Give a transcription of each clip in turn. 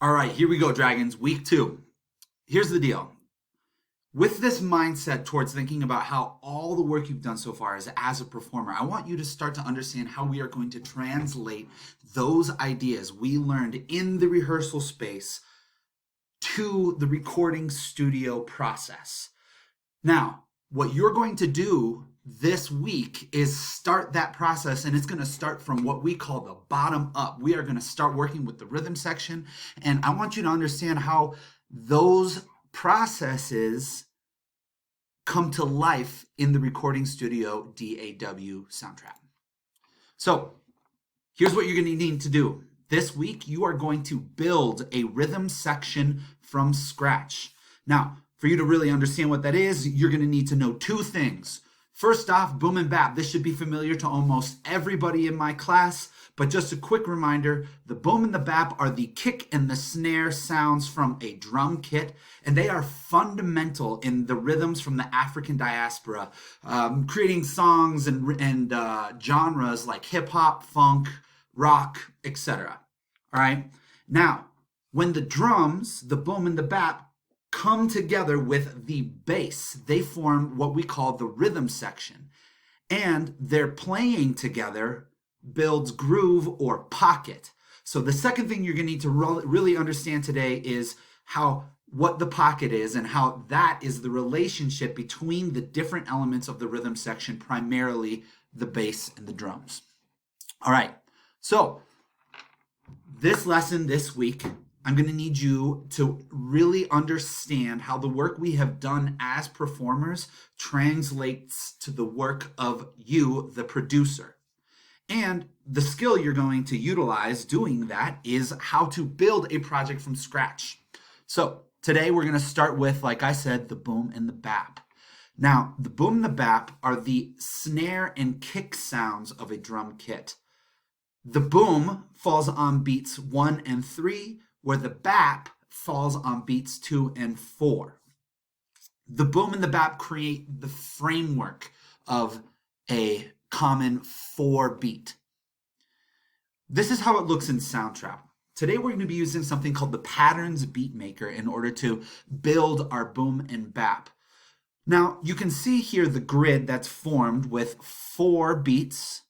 All right, here we go, Dragons. Week 2. Here's the deal. With this mindset towards thinking about how all the work you've done so far is as a performer, I want you to start to understand how we are going to translate those ideas we learned in the rehearsal space to the recording studio process. Now, what you're going to do this week is start that process, and it's going to start from what we call the bottom up. We are going to start working with the rhythm section, and I want you to understand how those processes come to life in the recording studio DAW soundtrack. So here's what you're going to need to do. This week, you are going to build a rhythm section from scratch. Now, for you to really understand what that is, you're going to need to know two things. First off, boom and bap. This should be familiar to almost everybody in my class, but just a quick reminder, the boom and the bap are the kick and the snare sounds from a drum kit, and they are fundamental in the rhythms from the African diaspora, creating songs and genres like hip-hop, funk, rock, etc. All right? Now, when the drums, the boom and the bap, come together with the bass, they form what we call the rhythm section. And their playing together builds groove or pocket. So the second thing you're going to need to really understand today is what the pocket is and how that is the relationship between the different elements of the rhythm section, primarily the bass and the drums. All right, so this lesson this week, I'm going to need you to really understand how the work we have done as performers translates to the work of you, the producer. And the skill you're going to utilize doing that is how to build a project from scratch. So today we're going to start with, like I said, the boom and the bap. Now, the boom and the bap are the snare and kick sounds of a drum kit. The boom falls on beats 1 and 3, where the bap falls on beats 2 and 4. The boom and the bap create the framework of a common 4 beat. This is how it looks in Soundtrap. Today we're going to be using something called the Patterns Beatmaker in order to build our boom and bap. Now you can see here the grid that's formed with 4 beats.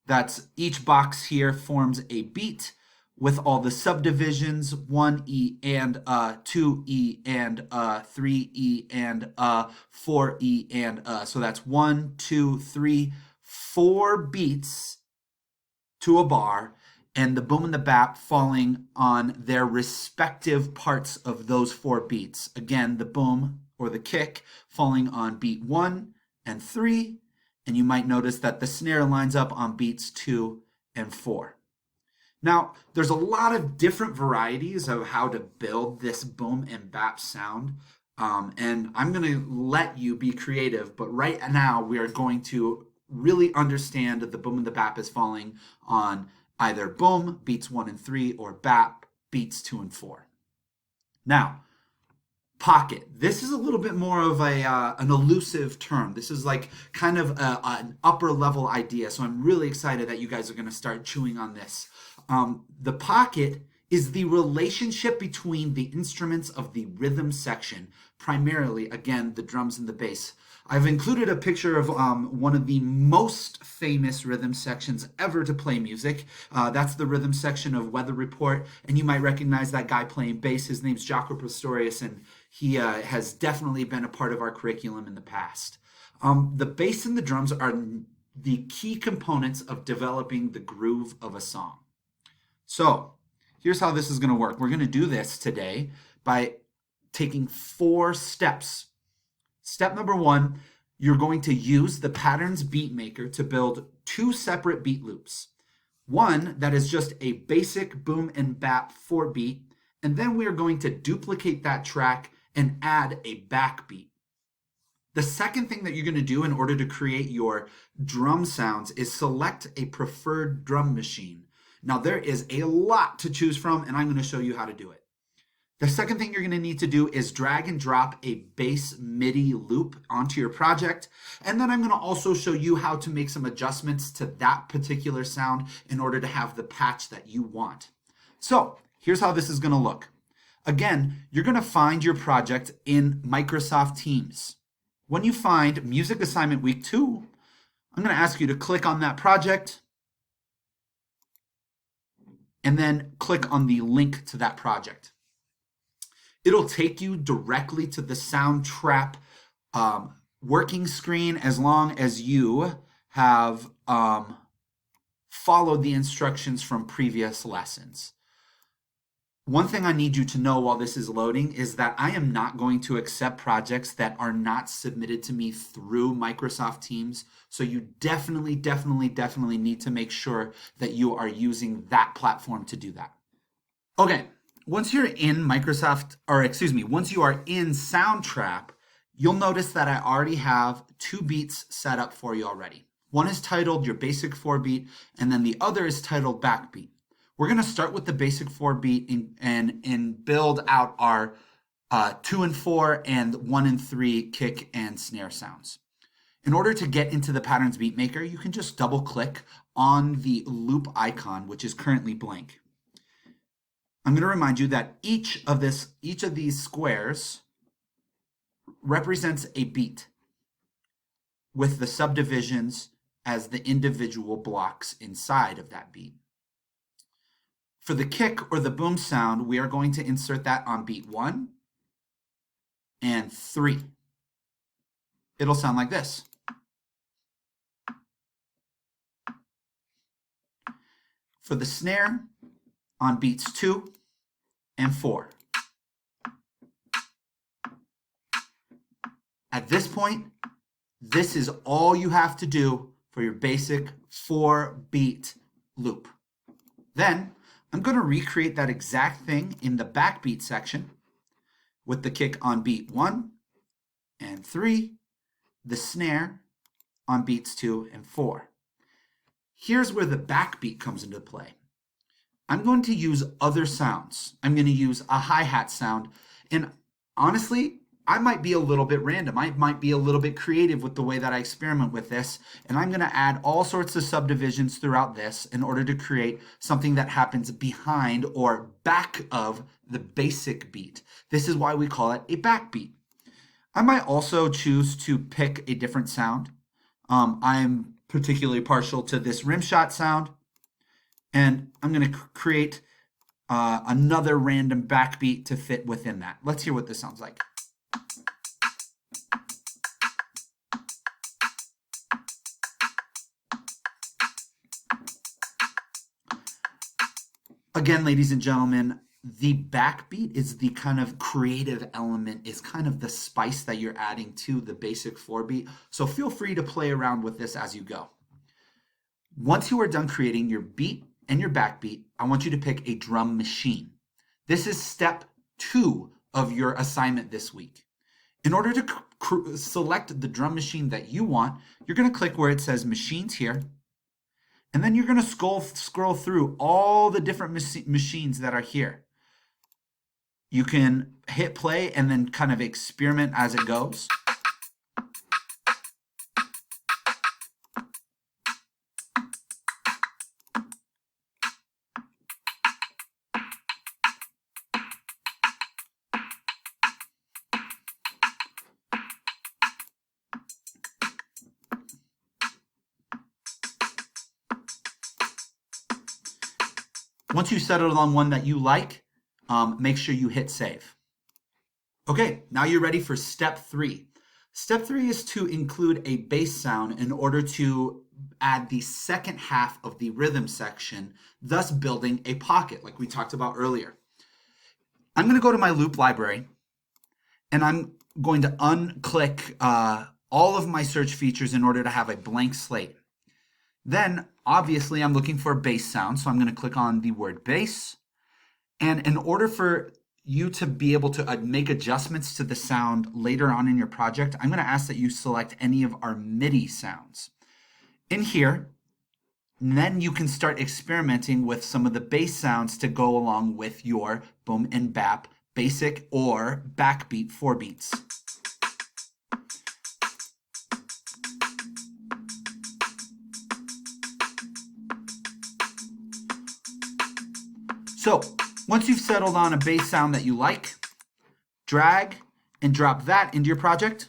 That's each box here forms a beat with all the subdivisions, 1E and 2E and 3E and 4E and so that's 1, 2, 3, 4 beats to a bar, and the boom and the bap falling on their respective parts of those 4 beats. Again, the boom or the kick falling on beat 1 and 3, and you might notice that the snare lines up on beats 2 and 4. Now, there's a lot of different varieties of how to build this boom and bap sound, and I'm going to let you be creative, but right now we are going to really understand that the boom and the bap is falling on either boom, beats 1 and 3, or bap, beats 2 and 4. Now, pocket. This is a little bit more of an elusive term. This is like kind of an upper level idea, so I'm really excited that you guys are going to start chewing on this. The pocket is the relationship between the instruments of the rhythm section, primarily, again, the drums and the bass. I've included a picture of one of the most famous rhythm sections ever to play music. That's the rhythm section of Weather Report, and you might recognize that guy playing bass. His name's Jaco Pastorius, and he has definitely been a part of our curriculum in the past. The bass and the drums are the key components of developing the groove of a song. So here's how this is going to work. We're going to do this today by taking 4 steps. Step number 1, you're going to use the Patterns Beatmaker to build 2 separate beat loops. One that is just a basic boom and bap 4 beat, and then we are going to duplicate that track and add a backbeat. The second thing that you're going to do in order to create your drum sounds is select a preferred drum machine. Now there is a lot to choose from, and I'm going to show you how to do it. The second thing you're going to need to do is drag and drop a bass MIDI loop onto your project. And then I'm going to also show you how to make some adjustments to that particular sound in order to have the patch that you want. So here's how this is going to look. Again, you're going to find your project in Microsoft Teams. When you find Music Assignment Week 2, I'm going to ask you to click on that project and then click on the link to that project. It'll take you directly to the Soundtrap working screen as long as you have followed the instructions from previous lessons. One thing I need you to know while this is loading is that I am not going to accept projects that are not submitted to me through Microsoft Teams. So you definitely need to make sure that you are using that platform to do that. Okay, once you're in once you are in Soundtrap, you'll notice that I already have 2 beats set up for you already. One is titled your basic 4 beat, and then the other is titled backbeat. We're going to start with the basic 4 beat and build out our 2 and 4 and 1 and 3 kick and snare sounds. In order to get into the Patterns Beat Maker, you can just double click on the loop icon, which is currently blank. I'm going to remind you that each of these squares represents a beat with the subdivisions as the individual blocks inside of that beat. For the kick or the boom sound, we are going to insert that on beat 1 and 3. It'll sound like this. For the snare, on beats 2 and 4. At this point, this is all you have to do for your basic 4-beat loop. Then, I'm going to recreate that exact thing in the backbeat section with the kick on beat 1 and 3, the snare on beats 2 and 4. Here's where the backbeat comes into play. I'm going to use other sounds. I'm going to use a hi-hat sound, and honestly, I might be a little bit random. I might be a little bit creative with the way that I experiment with this, and I'm going to add all sorts of subdivisions throughout this in order to create something that happens behind or back of the basic beat. This is why we call it a backbeat. I might also choose to pick a different sound. I'm particularly partial to this rim shot sound, and I'm going to create another random backbeat to fit within that. Let's hear what this sounds like. Again, ladies and gentlemen, the backbeat is the kind of creative element, is kind of the spice that you're adding to the basic 4-beat. So feel free to play around with this as you go. Once you are done creating your beat and your backbeat, I want you to pick a drum machine. This is step 2 of your assignment this week. In order to select the drum machine that you want, you're going to click where it says machines here. And then you're going to scroll through all the different machines that are here. You can hit play and then kind of experiment as it goes. Once you settle on one that you like, make sure you hit save. Okay, now you're ready for step 3. Step 3 is to include a bass sound in order to add the second half of the rhythm section, thus building a pocket like we talked about earlier. I'm going to go to my loop library and I'm going to unclick all of my search features in order to have a blank slate. Then, obviously, I'm looking for a bass sound, so I'm going to click on the word bass. And in order for you to be able to make adjustments to the sound later on in your project, I'm going to ask that you select any of our MIDI sounds. In here, then you can start experimenting with some of the bass sounds to go along with your boom and bap basic or backbeat 4 beats. So once you've settled on a bass sound that you like, drag and drop that into your project.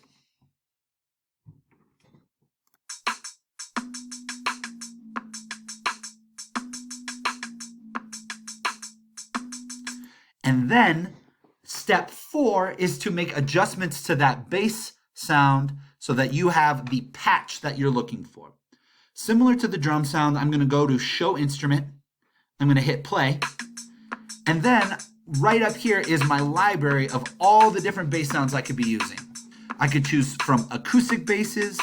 And then step 4 is to make adjustments to that bass sound so that you have the patch that you're looking for. Similar to the drum sound, I'm going to go to Show Instrument. I'm going to hit play. And then right up here is my library of all the different bass sounds I could be using. I could choose from acoustic basses,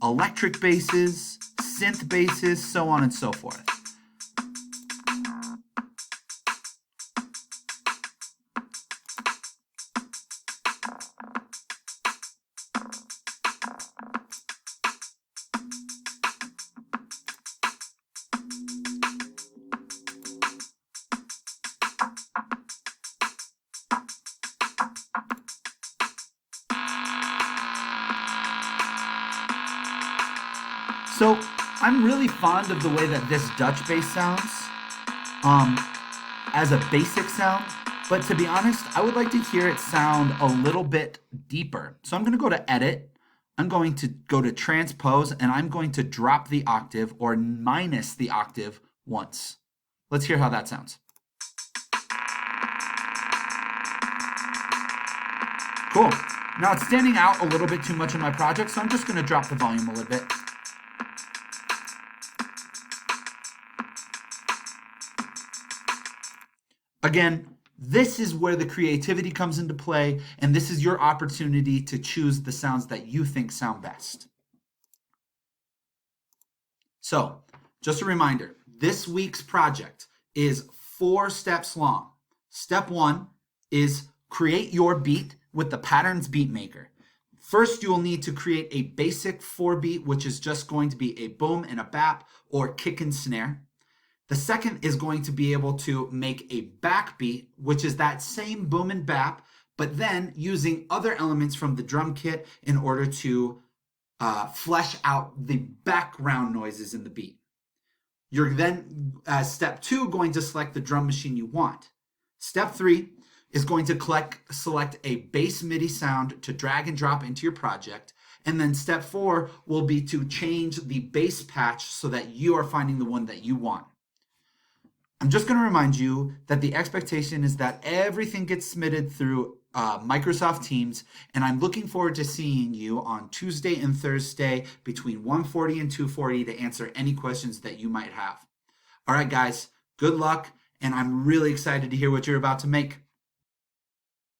electric basses, synth basses, so on and so forth. So I'm really fond of the way that this Dutch bass sounds as a basic sound, but to be honest, I would like to hear it sound a little bit deeper. So I'm going to go to Edit, I'm going to go to Transpose, and I'm going to drop the octave or minus the octave once. Let's hear how that sounds. Cool. Now it's standing out a little bit too much in my project, so I'm just going to drop the volume a little bit. Again, this is where the creativity comes into play, and this is your opportunity to choose the sounds that you think sound best. So, just a reminder, this week's project is 4 steps long. Step 1 is create your beat with the Patterns Beat Maker. First, you will need to create a basic 4-beat, which is just going to be a boom and a bap or kick and snare. The second is going to be able to make a backbeat, which is that same boom and bap, but then using other elements from the drum kit in order to flesh out the background noises in the beat. You're then, step 2, going to select the drum machine you want. Step 3 is going to select a bass MIDI sound to drag and drop into your project. And then step 4 will be to change the bass patch so that you are finding the one that you want. I'm just going to remind you that the expectation is that everything gets submitted through Microsoft Teams, and I'm looking forward to seeing you on Tuesday and Thursday between 1:40 and 2:40 to answer any questions that you might have. All right, guys, good luck, and I'm really excited to hear what you're about to make.